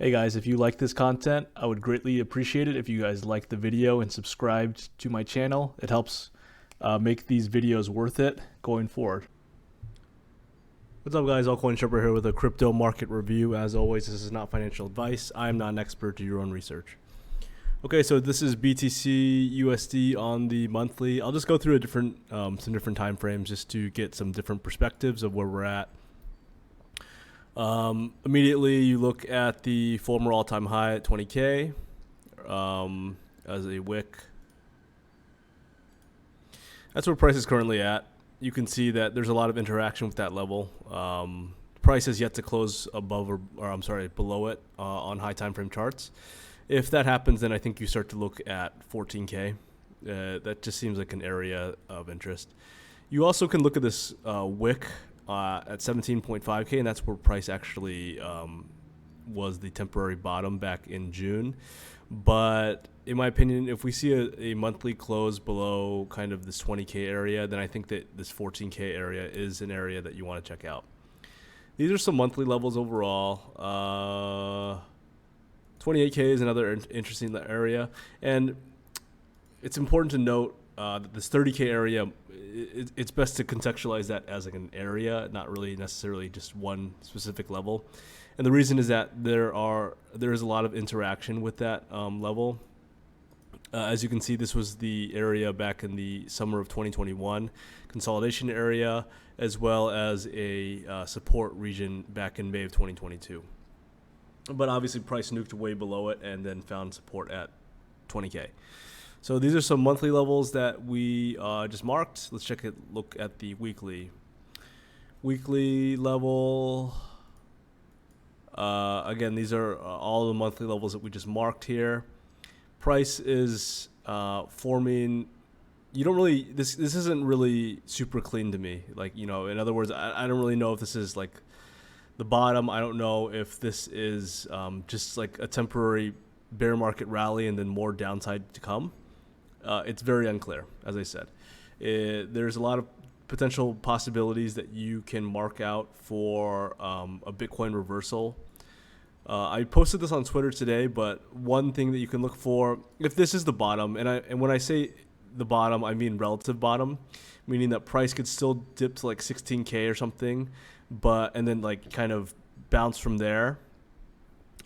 Hey guys, if you like this content, I would greatly appreciate it if you guys like the video and subscribed to my channel. It helps make these videos worth it going forward. What's up guys, Altcoin Shepherd here with a crypto market review. As always, this is not financial advice. I am not an expert, do your own research. Okay, so this is BTC USD on the monthly. I'll just go through some different time frames just to get some different perspectives of where we're at. Immediately you look at the former all-time high at 20K as a wick. That's where price is currently at. You can see that there's a lot of interaction with that level. Price has yet to close above below it on high time frame charts. If that happens, then I think you start to look at 14K. That just seems like an area of interest. You also can look at this wick at 17.5K, and that's where price actually was the temporary bottom back in June. But in my opinion, if we see a monthly close below kind of this 20K area, then I think that this 14K area is an area that you want to check out. These are some monthly levels overall. 28K is another interesting area, and it's important to note that this 30K area, it's best to contextualize that as like an area, not really necessarily just one specific level. And the reason is that there is a lot of interaction with that level. As you can see, this was the area back in the summer of 2021, consolidation area, as well as a support region back in May of 2022. But obviously price nuked way below it and then found support at 20K. So these are some monthly levels that we just marked. Let's look at the weekly. Weekly level. Again, these are all the monthly levels that we just marked here. Price is forming. You don't really. This isn't really super clean to me. Like, you know, in other words, I don't really know if this is like the bottom. I don't know if this is just like a temporary bear market rally and then more downside to come. It's very unclear, as I said. There's a lot of potential possibilities that you can mark out for a Bitcoin reversal. I posted this on Twitter today, but one thing that you can look for, if this is the bottom, and when I say the bottom, I mean relative bottom, meaning that price could still dip to like 16K or something, and then like kind of bounce from there.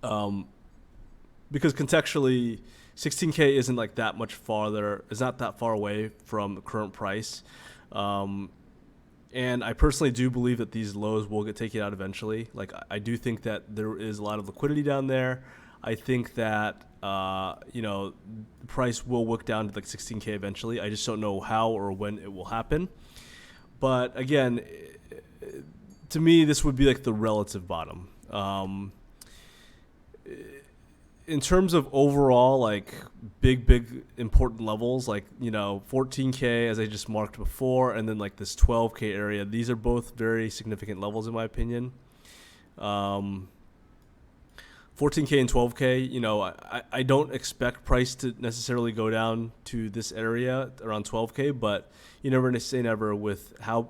Because contextually, 16K isn't like that much farther. It's not that far away from the current price. And I personally do believe that these lows will get taken out eventually. Like, I do think that there is a lot of liquidity down there. I think that, the price will wick down to like 16K eventually. I just don't know how or when it will happen. But again, to me, this would be like the relative bottom. In terms of overall, like big important levels, like, 14K as I just marked before, and then like this 12K area, these are both very significant levels in my opinion. 14K and 12K, I don't expect price to necessarily go down to this area around 12K, but you never say never with how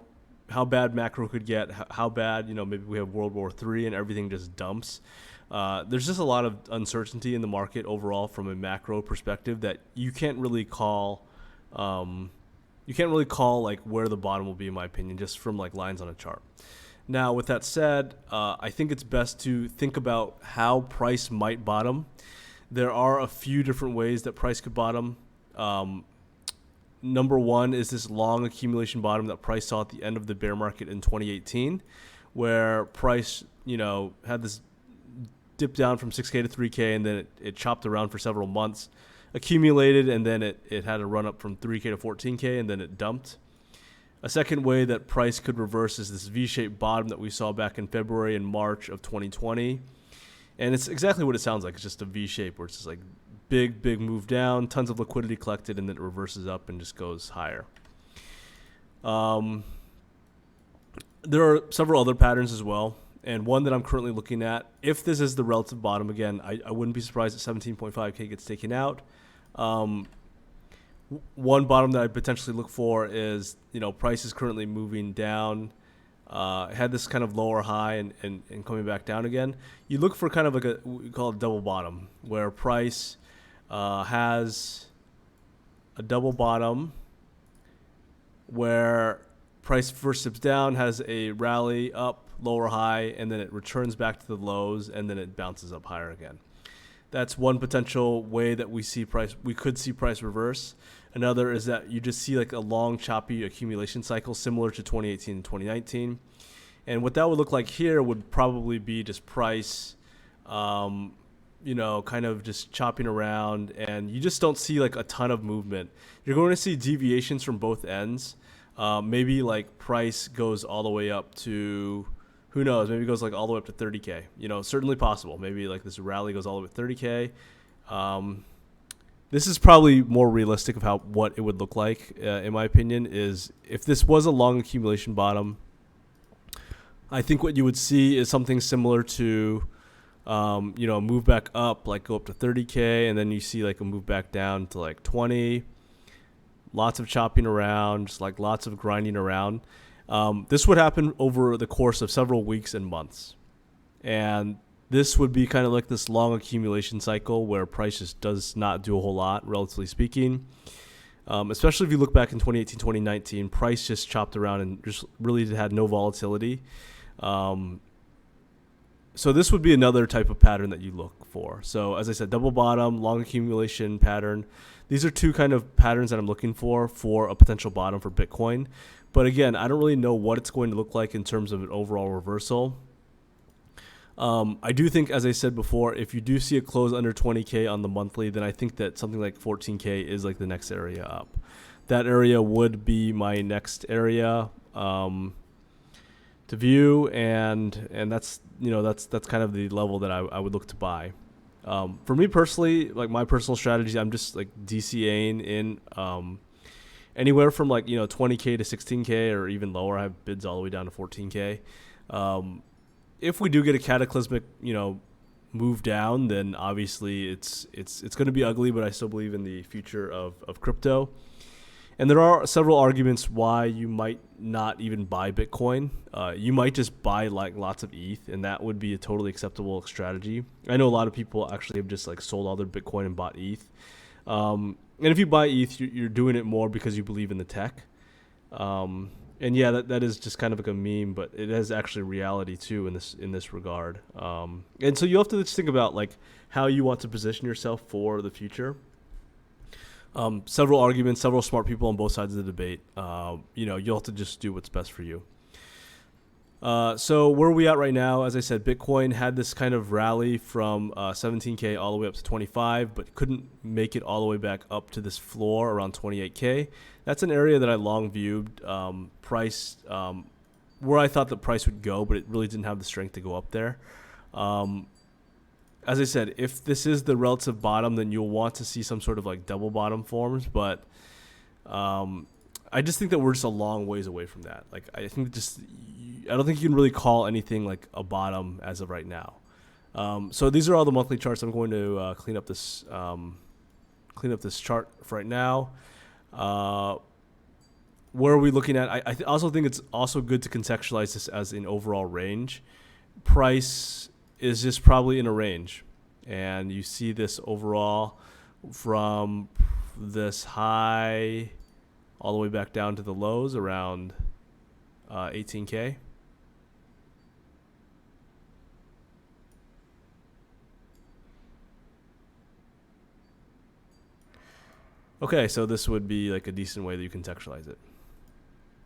bad macro could get, how bad, maybe we have World War III and everything just dumps. There's just a lot of uncertainty in the market overall from a macro perspective that you can't really call. You can't really call like where the bottom will be, in my opinion, just from like lines on a chart. Now, with that said, I think it's best to think about how price might bottom. There are a few different ways that price could bottom. Number one is this long accumulation bottom that price saw at the end of the bear market in 2018, where price, had this dip down from 6K to 3K, and then it chopped around for several months, accumulated, and then it had a run up from 3K to 14K, and then it dumped. A second way that price could reverse is this V-shaped bottom that we saw back in February and March of 2020. And it's exactly what it sounds like. It's just a V-shape where it's just like big move down, tons of liquidity collected, and then it reverses up and just goes higher. There are several other patterns as well. And one that I'm currently looking at, if this is the relative bottom, again, I wouldn't be surprised if 17.5K gets taken out. One bottom that I potentially look for is, price is currently moving down had this kind of lower high and coming back down again. You look for kind of like what we call a double bottom, where price has a double bottom where price first dips down, has a rally up, lower high, and then it returns back to the lows, and then it bounces up higher again. That's one potential way that we could see price reverse. Another is that you just see like a long choppy accumulation cycle similar to 2018 and 2019. And what that would look like here would probably be just price, kind of just chopping around, and you just don't see like a ton of movement. You're going to see deviations from both ends. Maybe like price goes all the way up to, who knows, maybe it goes like all the way up to 30K. Certainly possible. Maybe like this rally goes all the way to 30K. This is probably more realistic of what it would look like, in my opinion, is if this was a long accumulation bottom, I think what you would see is something similar to, move back up, like go up to 30K, and then you see like a move back down to like 20. Lots of chopping around, just like lots of grinding around. This would happen over the course of several weeks and months. And this would be kind of like this long accumulation cycle where price just does not do a whole lot, relatively speaking. Especially if you look back in 2018, 2019, price just chopped around and just really had no volatility. So this would be another type of pattern that you look for. So as I said, double bottom, long accumulation pattern. These are two kind of patterns that I'm looking for a potential bottom for Bitcoin. But again, I don't really know what it's going to look like in terms of an overall reversal. I do think, as I said before, if you do see a close under 20K on the monthly, then I think that something like 14K is like the next area up. That area would be my next area to view, and that's that's kind of the level that I would look to buy. For me personally, like my personal strategy, I'm just like DCAing in anywhere from like 20K to 16K or even lower. I have bids all the way down to 14K. If we do get a cataclysmic, move down, then obviously it's going to be ugly, but I still believe in the future of crypto. And there are several arguments why you might not even buy Bitcoin. You might just buy like lots of ETH, and that would be a totally acceptable strategy. I know a lot of people actually have just like sold all their Bitcoin and bought ETH. And if you buy ETH, you're doing it more because you believe in the tech. And yeah, that is just kind of like a meme, but it is actually reality too in this regard. And so you have to just think about like how you want to position yourself for the future. Several arguments, several smart people on both sides of the debate. You'll have to just do what's best for you. So where are we at right now? As I said, Bitcoin had this kind of rally from 17K all the way up to 25, but couldn't make it all the way back up to this floor around 28K. That's an area that I long viewed price where I thought the price would go, but it really didn't have the strength to go up there. As I said, if this is the relative bottom, then you'll want to see some sort of like double bottom forms, but I just think that we're just a long ways away from that. Like I don't think you can really call anything like a bottom as of right now. So these are all the monthly charts. I'm going to clean up this chart for right now. Where are we looking at? I also think it's also good to contextualize this as an overall range. Price is just probably in a range, and you see this overall from this high all the way back down to the lows around 18K. Okay, so this would be like a decent way that you contextualize it.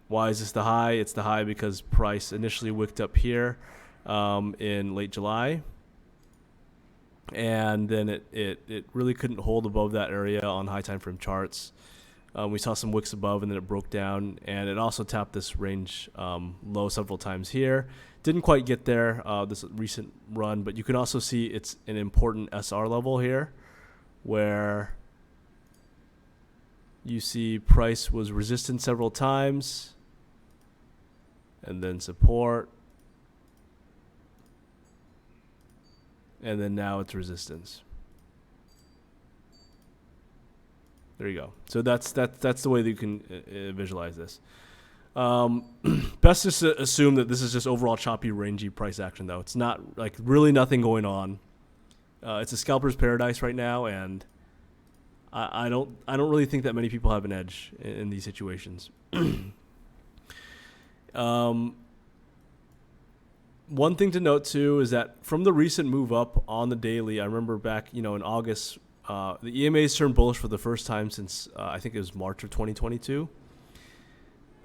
Why is this the high? It's the high because price initially wicked up here in late July, and then it really couldn't hold above that area on high time frame charts. We saw some wicks above, and then it broke down, and it also tapped this range low several times here. Didn't quite get there this recent run, but you can also see it's an important SR level here where you see price was resistant several times and then support, and then now it's resistance. There you go. So that's the way that you can visualize this. Best just to assume that this is just overall choppy, rangy price action, though. It's not like really nothing going on. It's a scalper's paradise right now, and I don't really think that many people have an edge in these situations. One thing to note too is that from the recent move up on the daily, I remember back in August, the EMAs turned bullish for the first time since I think it was March of 2022.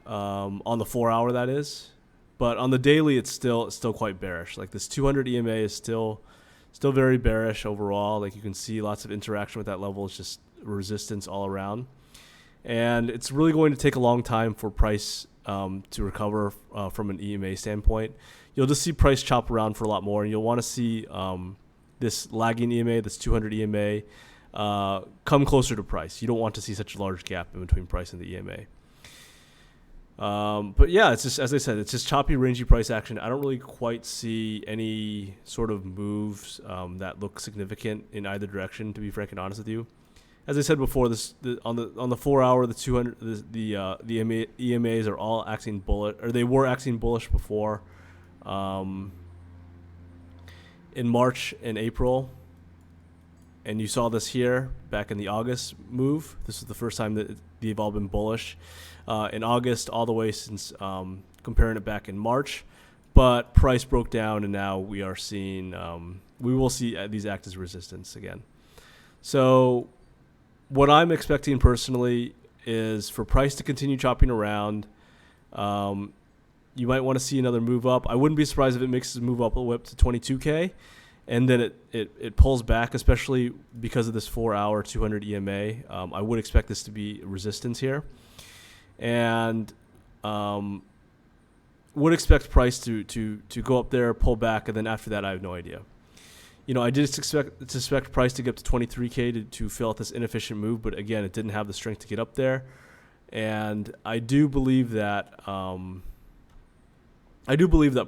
On the 4 hour, that is, but on the daily, it's still quite bearish. Like this 200 EMA is still very bearish overall. Like you can see lots of interaction with that level. It's just resistance all around, and it's really going to take a long time for price to recover from an EMA standpoint. You'll just see price chop around for a lot more, and you'll want to see this lagging EMA, this 200 EMA, come closer to price. You don't want to see such a large gap in between price and the EMA. But yeah, it's just, as I said, it's just choppy, rangy price action. I don't really quite see any sort of moves that look significant in either direction, to be frank and honest with you. As I said before, on the 4 hour, the 200, the EMAs are all acting bullish, or they were acting bullish before. In March and April, and you saw this here back in the August move. This is the first time that they've all been bullish in August, all the way since comparing it back in March. But price broke down, and now we are seeing we will see these act as resistance again. So what I'm expecting personally is for price to continue chopping around. You might want to see another move up. I wouldn't be surprised if it makes a move up to 22K, and then it pulls back, especially because of this 4 hour 200 EMA. I would expect this to be resistance here, and would expect price to go up there, pull back, and then after that, I have no idea. I did suspect price to get up to 23K to fill out this inefficient move, but again, it didn't have the strength to get up there, and I do believe that.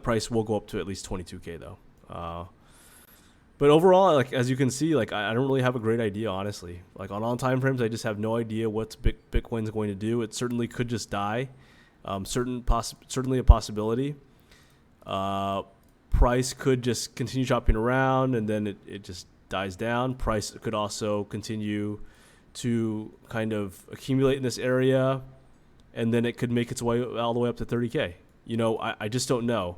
Price will go up to at least 22K though. But overall, like as you can see, like I don't really have a great idea, honestly. Like on all time frames, I just have no idea what Bitcoin's going to do. It certainly could just die. Certainly a possibility. Price could just continue chopping around, and then it just dies down. Price could also continue to kind of accumulate in this area, and then it could make its way all the way up to 30K. I just don't know.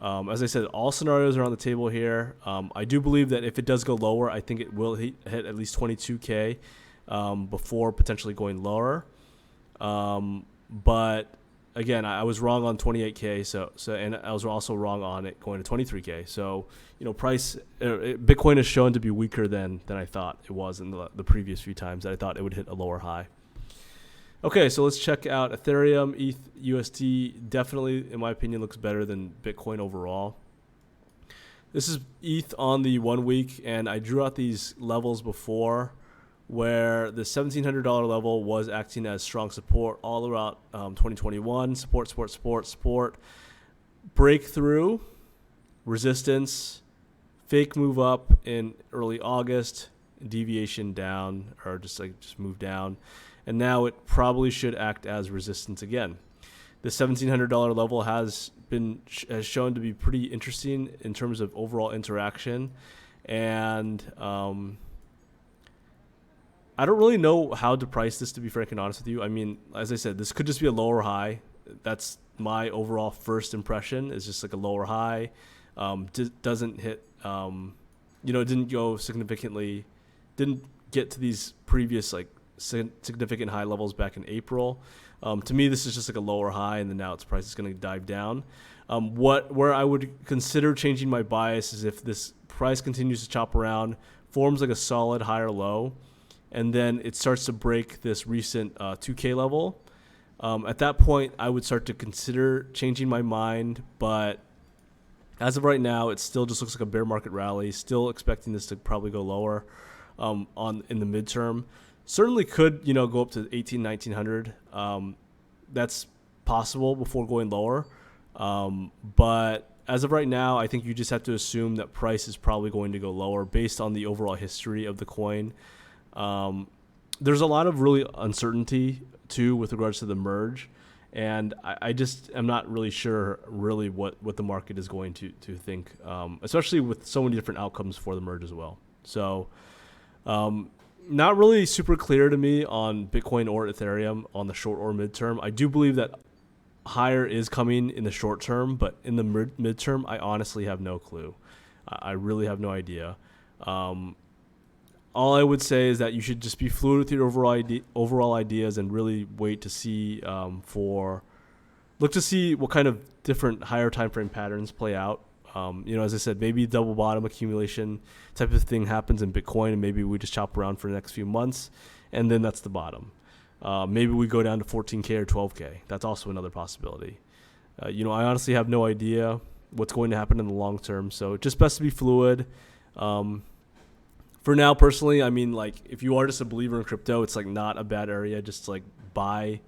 As I said, all scenarios are on the table here. I do believe that if it does go lower, I think it will hit at least 22K before potentially going lower. But again, I was wrong on 28K. So and I was also wrong on it going to 23K. So price Bitcoin has shown to be weaker than I thought it was in the previous few times that I thought it would hit a lower high. Okay, so let's check out Ethereum. ETH USD definitely, in my opinion, looks better than Bitcoin overall. This is ETH on the 1 week, and I drew out these levels before where the $1,700 level was acting as strong support all throughout 2021. Support. Breakthrough, resistance, fake move up in early August, deviation down, or just move down. And now it probably should act as resistance again. The $1,700 level has shown to be pretty interesting in terms of overall interaction, and I don't really know how to price this, to be frank and honest with you. I mean, as I said, this could just be a lower high. That's my overall first impression. Is just like a lower high. Doesn't hit. It didn't go significantly. Didn't get to these previous significant high levels back in April. To me, this is just like a lower high, and then now its price is going to dive down. Where I would consider changing my bias is if this price continues to chop around, forms like a solid higher low, and then it starts to break this recent 2K level. At that point, I would start to consider changing my mind, but as of right now, it still just looks like a bear market rally. Still expecting this to probably go lower in the midterm. Certainly could, go up to 1900. That's possible before going lower. But as of right now, I think you just have to assume that price is probably going to go lower based on the overall history of the coin. There's a lot of really uncertainty too with regards to the merge. And I just am not really sure really what the market is going to think, especially with so many different outcomes for the merge as well. So not really super clear to me on Bitcoin or Ethereum on the short or midterm. I do believe that higher is coming in the short term, but in the midterm, I honestly have no clue. I really have no idea. All I would say is that you should just be fluid with your overall ideas and really wait to see look to see what kind of different higher time frame patterns play out. As I said, maybe double bottom accumulation type of thing happens in Bitcoin, and maybe we just chop around for the next few months, and then that's the bottom. Maybe we go down to 14K or 12K. That's also another possibility. I honestly have no idea what's going to happen in the long term, so it's just best to be fluid. For now, personally, I mean, like, if you are just a believer in crypto, it's like not a bad area. Just like buy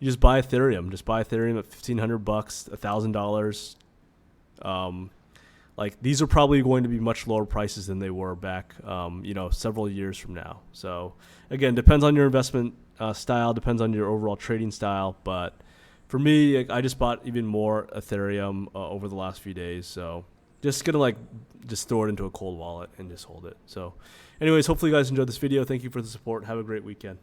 Ethereum. Just buy Ethereum at $1,500, $1,000. Like, these are probably going to be much lower prices than they were back, several years from now. So again, depends on your investment style, depends on your overall trading style. But for me, I just bought even more Ethereum over the last few days. So just gonna just throw it into a cold wallet and just hold it. So anyways, hopefully you guys enjoyed this video. Thank you for the support. Have a great weekend.